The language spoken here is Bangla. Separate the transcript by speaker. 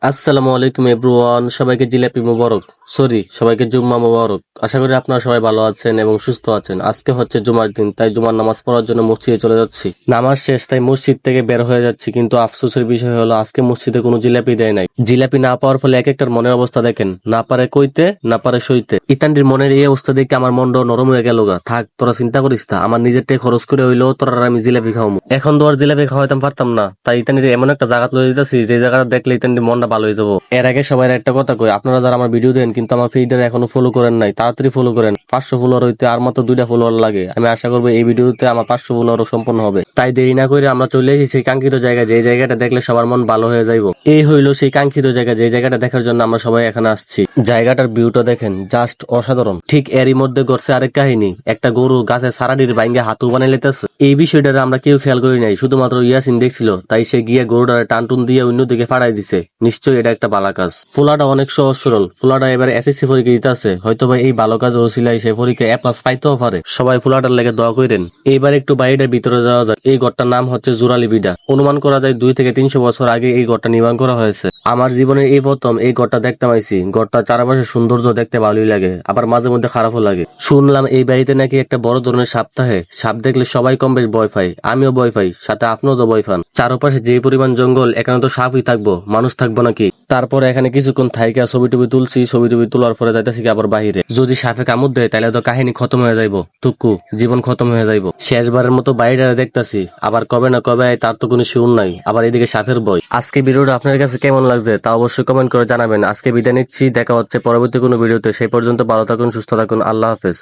Speaker 1: আসসালামু আলাইকুম এভরিওয়ান, সবাইকে জিলাপি মোবারক, সবাইকে জুম্মা মোবারক। আশা করি আপনারা সবাই ভালো আছেন এবং সুস্থ আছেন। আজকে হচ্ছে জুমার দিন, তাই জুমার নামাজ পড়ার জন্য মসজিদে চলে যাচ্ছি। নামাজ শেষ, তাই মসজিদ থেকে বের হয়ে যাচ্ছি, কিন্তু আফসোসের বিষয় হলো আজকে মসজিদে কোনো জিলাপি দেয় নাই। জিলাপি না পাওয়ার ফলে এক একটার মনের অবস্থা দেখেন, না পারে কইতে না পারে সইতে। ইতানটির মনের এই অবস্থা দেখে আমার মনটা নরম হয়ে গেল গা। থাক, তোরা চিন্তা করিস না, আমার নিজের টাকা খরচ করে হইলেও তোরা আমি জিলাপি খাওয়াবো। এখন তো আর জিলাপি খাওয়াইতাম পারতাম না, তাই ইতানির এমন একটা জায়গা লয়ে যেতেছি যে জায়গাটা দেখলে ইতানির মনটা ভালো হয়ে যাবো। এর আগে সবাই একটা কথা কই, আপনারা যারা আমার ভিডিও দেন কিন্তু আমার ফিডারে এখনো ফলো করেন নাই, তাড়াতাড়ি ফলো করেন। 500 ফলোয়ার হইতে আর মাত্র 2টা ফলোয়ার লাগে। আমি আশা করবো এই ভিডিওতে আমার 500 ফলোয়ারও সম্পন্ন হবে। তাই দেরি না করে আমরা চলে এসেছি সেই কাঙ্ক্ষিত জায়গায়, যে জায়গাটা দেখলে সবার মন ভালো হয়ে যাইব। এই হইলো সেই কাঙ্ক্ষিত জায়গা, যে জায়গাটা দেখার জন্য আমরা সবাই এখানে আসছি। জায়গাটার ভিউটা দেখেন, জাস্ট অসাধারণ। ঠিক এরই মধ্যে ঘটছে আরেক কাহিনী। একটা গরু গাছে সারাডির বাইঙ্গে হাতু বানাই লেতেছে। এই বিষয়টা আমরা কেউ খেয়াল করি নাই, শুধুমাত্র ইয়াসিন দেখছিল, তাই সে গিয়ে গরুটার টানটুন দিয়ে অন্যদিকে ফাড়াই দিছে। নিশ্চয়ই এটা একটা ভালো কাজ। ফুলাটা অনেক সহজ সরল। ফুলাটা এবার এসএসসি পরীক্ষা দিতে আছে, হয়তো বা এই ভালো কাজ ওসিলাই সে পরীক্ষা A+ পাইতেও পারে। সবাই ফুলাটার লেগে দোয়া করেন। এইবার একটু বাইরের ভিতরে যাওয়া যাক। এই ঘরটার নাম হচ্ছে জুরালি বিডা। অনুমান করা যায় 2 থেকে 300 বছর আগে এই ঘরটা নির্মাণ করা হয়েছে। আমার জীবনের এই প্রথম এই ঘরটা দেখতে পাইছি। ঘরটার চারপাশে সৌন্দর্য দেখতে ভালোই লাগে, আবার মাঝে মধ্যে খারাপও লাগে। শুনলাম এই বাড়িতে নাকি একটা বড় ধরনের সাপ থাকে। সাপ দেখলে সবাই কম বেশ ভয় পায়, আমিও ভয় পাই, সাথে আপনিও তো ভয় পান। চারপাশে যে পরিমাণ জঙ্গল, এখানে তো সাপই থাকবো, মানুষ থাকবো নাকি? তারপরে এখানে কিছুক্ষণ থাইকা ছবি টবি তুলছি। ছবি টবি তোলার পরে যাইতেছি আবার বাহিরে। যদি সাপে কামড় দেয় তাহলে তো কাহিনী খতম হয়ে যাইবো, টুকু জীবন খতম হয়ে যাইবো। শেষবারের মতো বাইরে দেখতাছি, আবার কবে না কবে তার তো কোনো শিউর নাই। আবার এদিকে সাপের ভয়। আজকে ভিডিওটা আপনার কাছে কেমন লাগছে তা অবশ্যই কমেন্ট করে জানাবেন। আজকে বিদায় নিচ্ছি, দেখা হচ্ছে পরবর্তী কোনো ভিডিওতে। সেই পর্যন্ত ভালো থাকুন, সুস্থ থাকুন, আল্লাহ হাফেজ।